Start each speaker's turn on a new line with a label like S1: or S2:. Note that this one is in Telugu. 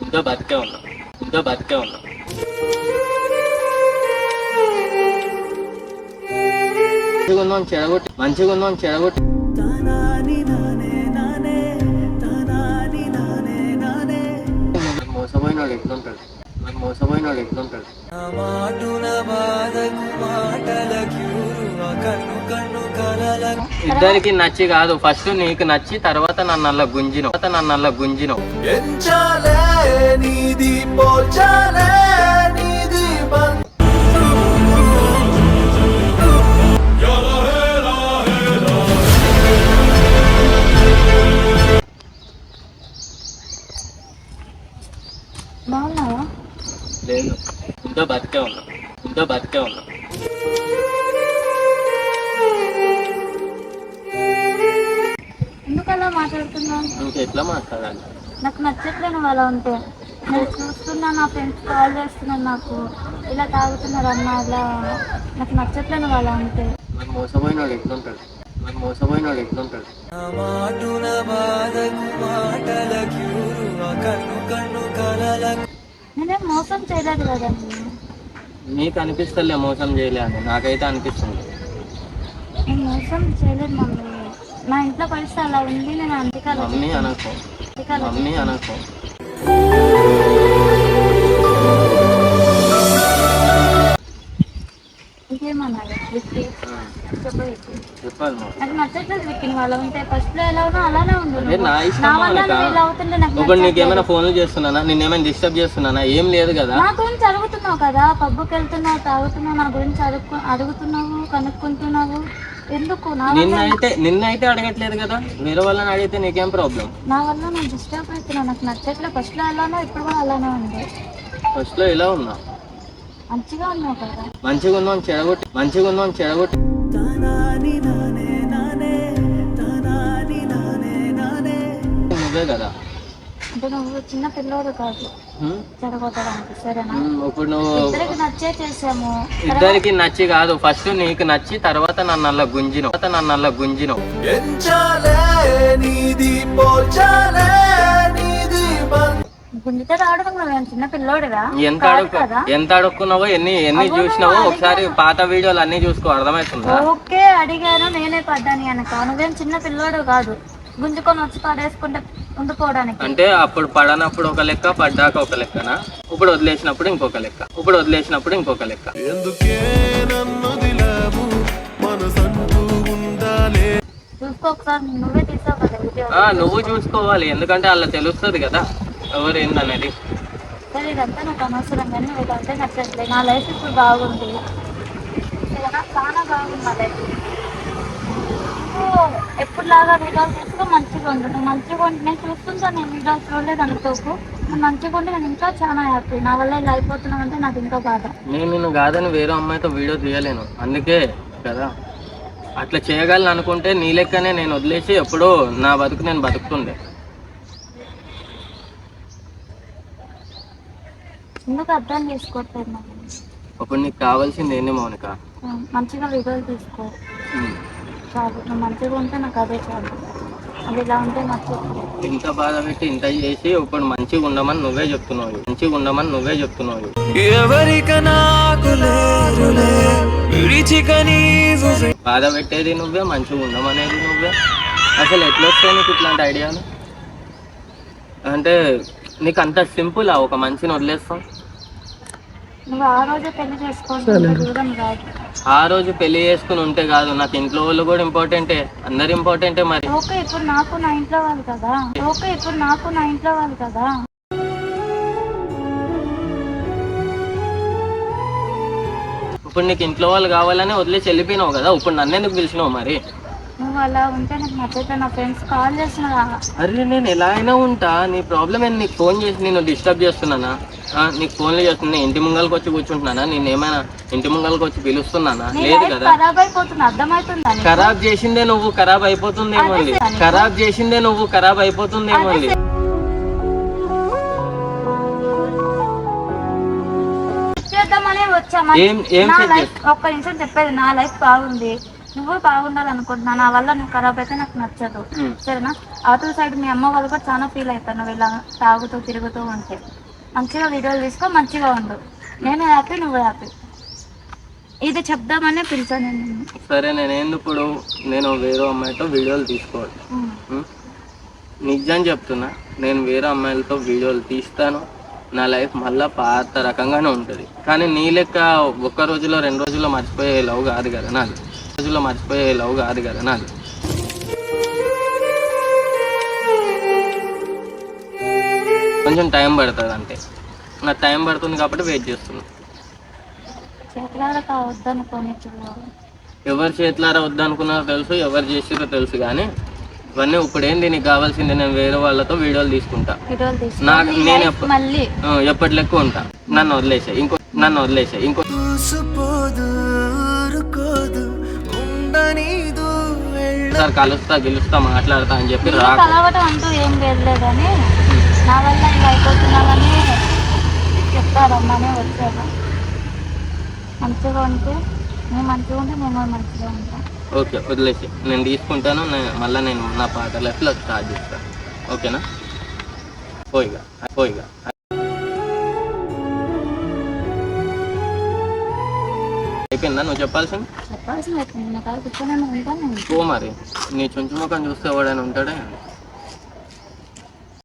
S1: ఇంకా బతికే ఉన్నా మంచిగా ఉందాం చెడగొట్టి మోసపోయినాడు ఎట్లుంటాడు ఇద్దరికి నచ్చి కాదు, ఫస్ట్ నీకు నచ్చి తర్వాత నన్ను అలా గుంజినవు
S2: బాగున్నావా?
S1: లేదు, ఇంకా బతికే ఉన్నా
S2: ఎందుకు అలా మాట్లాడుతున్నావు?
S1: ఇంకెట్లా మాట్లాడాలి?
S2: నాకు నచ్చట్లే నువ్వు అలా ఉంటే. నేను చూస్తున్నా, నా ఫ్రెండ్స్ కాల్ చేస్తున్నాను, నాకు ఇలా తాగుతున్నారు అన్న, అలా నాకు నచ్చట్లే నువ్వు అలా ఉంటే.
S1: మరి మోసపోయినాడు ఎట్లుంటాడు
S2: నేనేం మోసం చేయలేదు కదా.
S1: నీకు అనిపిస్తలే మోసం చేయలే అని, నాకైతే అనిపిస్తుంది.
S2: నేను మోసం చేయలేదు మమ్మీ, నా ఇంట్లో పరిస్థితి అలా ఉంది. నేను అందుకే
S1: మమ్మీ అనకు
S2: ఇంకేమన్నారు విక్కీ?
S1: చెప్పాలి.
S2: నాకు నచ్చట్లేదు విక్కీ, నువ్వు అలా ఉంటే. ఫస్ట్ లో ఎలా ఉన్నా అలానే ఉండు.
S1: నా ఇష్టం. ఇప్పుడు నీకేమైనా ఫోన్లు చేస్తున్నానా, నిన్నేమైనా డిస్టర్బ్ చేస్తున్నానా? ఏం లేదు కదా.
S2: నా గురించి అడుగుతున్నావు కదా, పబ్బుకి వెళ్తున్నావు, తాగుతున్నావు, నా గురించి అడుగుతున్నావు, కనుక్కుంటున్నావు. ఎందుకు?
S1: నిన్నైతే అడగట్లేదు కదా, వేరే వాళ్ళని అడిగితే నీకేం ప్రాబ్లం?
S2: నా వల్ల నేను డిస్టర్బ్ అవుతున్నావు, నాకు నచ్చట్లేదు. ఫస్ట్ లో ఎలానో ఇప్పుడు కూడా అలానే ఉంది.
S1: ఫస్ట్ లో ఎలా ఉన్నా?
S2: మంచిగా ఉన్నావు కదా.
S1: మంచిగా ఉందాం చెడగొట్టి నువ్వే కదా.
S2: అంటే నువ్వు చిన్న పిల్లోడు కాదు చెడగొట్టడానికి, సరేనా?
S1: ఇప్పుడు నువ్వు
S2: ఇద్దరికి నచ్చే చేసాము.
S1: ఇద్దరికి నచ్చి కాదు, ఫస్ట్ నీకు నచ్చి తర్వాత నన్ను అలా గుంజినవు
S2: గుంజితే రావడం నువ్వు చిన్న పిల్లోడుగా.
S1: ఎంత అడుక్కున్నావో, ఎన్ని చూసినావో ఒకసారి పాత వీడియోలు అన్ని చూసుకో, అర్థమవుతుందా?
S2: ఓకే, అడిగాను, నేనే పడ్డాను అనక. నువ్వేం చిన్న పిల్లోడు కాదు గుంజుకొని వచ్చి పడేసుకుంటే ఉండిపోవడానికి.
S1: అంటే అప్పుడు పడనప్పుడు ఒక లెక్క, పడ్డాక ఒక లెక్కనా? ఇప్పుడు వదిలేసినప్పుడు ఇంకొక లెక్క.
S2: చూసుకో ఒకసారి, నువ్వే తీసావు కదా వీడియో.
S1: నువ్వు చూసుకోవాలి, ఎందుకంటే అలా తెలుస్తుంది కదా ఎవరు ఏందనేది.
S2: సరే, ఇదంతా నాకు అనవసరం, కానీ ఇదంతా నచ్చట్లేదు. నా లైఫ్ ఇప్పుడు బాగుంది, చాలా బాగుంది నా లైఫ్. ఎప్పుడులాగా వీడియోస్ తీసుకో, మంచిగా ఉండు. నువ్వు మంచిగా ఉండి నేను చూస్తుంటాను, నేను వీడియోస్ చూడలేదు అనుకోకు. నువ్వు మంచిగా ఉండి నేను ఇంకా చాలా హ్యాపీ. నా వల్ల ఇలా అయిపోతున్నావు అంటే నాకు ఇంకా బాధ.
S1: నేను నిన్ను కాదని వేరే అమ్మాయితో వీడియో తీయలేను, అందుకే కదా. అట్లా చేయగలను అనుకుంటే నీ లెక్కనే నేను వదిలేసి ఎప్పుడో నా బతుకు నేను బతుకుతుండే.
S2: ఎందుకు అర్థం చేసుకోవట్లేదు నాకు?
S1: ఇప్పుడు నీకు కావాల్సింది ఏంది మౌనిక?
S2: మంచిగా వీడియోలు తీసుకో చాలు. నువ్వు మంచిగా ఉంటే నాకు అదే చాలు. అది ఇలా ఉంటే నచ్చదు.
S1: ఇంత బాధ పెట్టి ఇంత చేసి ఇప్పుడు మంచిగా ఉండమని నువ్వే చెప్తున్నావు. బాధ పెట్టేది నువ్వే, మంచిగా ఉండమనేది నువ్వే. అసలు ఎట్లా వస్తాయి నీకు ఇట్లాంటి ఐడియాలు? అంటే నీకు అంత సింపుల్ ఒక మనిషిని వదిలేస్తాం?
S2: నువ్వు ఆ రోజు పెళ్లి
S1: చేసుకుని ఉంటే కాదు, నాకు ఇంట్లో వాళ్ళు కూడా ఇంపార్టెంటే, అందరు ఇంపార్టెంటే. మరి
S2: ఓకే, ఇప్పుడు నాకు నా ఇంట్లో వాళ్ళు కదా.
S1: ఇప్పుడు నీకు ఇంట్లో వాళ్ళు కావాలని వదిలేసి వెళ్ళిపోయినావు కదా, ఇప్పుడు నన్ను ఎందుకు పిలిచినావు మరి?
S2: నువ్వు అలా ఉంటే నాకు నచ్చట్లే. నా ఫ్రెండ్స్ కాల్ చేస్తున్నా.
S1: అరే నేను ఎలా అయినా ఉంటా, నీ ప్రాబ్లం ఏంటి? నీకు ఫోన్ చేసి నేను డిస్టర్బ్ చేస్తున్నానా? నీకు ఫోన్లు చేస్తున్నా, ఇంటి ముంగల్కి వచ్చి కూర్చుంటున్నానా? నేను ఏమైనా ఇంటి ముంగల్కి వచ్చి పిలుస్తున్నానా? లేదు కదా. ఖరాబ్ చేసిందే నువ్వు, ఖరాబ్ అయిపోతుందేమో.
S2: ఒక్క నిమిషం చెప్పేది, నా లైఫ్ బాగుంది, నువ్వు బాగుండాలనుకుంటున్నా, నా వల్ల నువ్వు ఖరాబ్ అయితే నాకు నచ్చదు. సరేనా? అవతల సైడ్ మీ అమ్మ వాళ్ళు కూడా చాలా ఫీల్ అవుతారు నువ్వు ఇలా తాగుతూ తిరుగుతూ ఉంటే. మంచిగా వీడియోలు తీసుకో, మంచిగా ఉండు. నేను హ్యాపీ, నువ్వు హ్యాపీ. ఇది చెప్దామనే పిలిచాను నేను నిన్ను.
S1: సరే, ఇప్పుడు నేను వేరే అమ్మాయితో వీడియోలు తీసుకోవాలి. నిజం చెప్తున్నా, నేను వేరే అమ్మాయిలతో వీడియోలు తీస్తాను. నా లైఫ్ మళ్ళీ పాత రకంగానే ఉంటుంది. కానీ నీ లెక్క ఒక్క రోజులో 2 రోజుల్లో మర్చిపోయే లవ్ కాదు కదా నాది. కొంచెం టైం పడుతుంది అంతే. నాకు టైం పడుతుంది కాబట్టి వెయిట్ చేస్తున్నా.
S2: చేతులారా వద్దనుకోని
S1: ఎవరు చేతులారా వద్దనుకున్నారో తెలుసు, ఎవరు చేసిరో తెలుసు. కానీ ఇవన్నీ ఇప్పుడేంది, నీకు కావాల్సింది నేను వేరే వాళ్ళతో వీడియోలు తీసుకుంటా. నాకు నేను ఎప్పటి లెక్క ఉంటా. నన్ను వదిలేసే ఇంకో సార్ కలుస్తా గెలుస్తా మాట్లాడతా అని చెప్పి
S2: కలవటం అంటూ ఏం లేదు కానీ నా వల్ల ఇలా అయిపోతున్నామని చెప్తారమ్మనే వచ్చాను. మంచిగా ఉంటే నేను మంచిగా ఉంటే నేను మంచిగా ఉంటాను.
S1: ఓకే, వదిలేసి నేను తీసుకుంటాను. మళ్ళీ నేను నా పాత లైఫ్లో స్టార్ట్ చేస్తాను. ఓకేనా? పోయిగా అయిపోయిందా నువ్వు చెప్పాల్సింది?
S2: అయిపోయింది.
S1: పో మరి, నీ చుంచు ముఖం చూస్తే ఎవడైనా ఉంటాడే.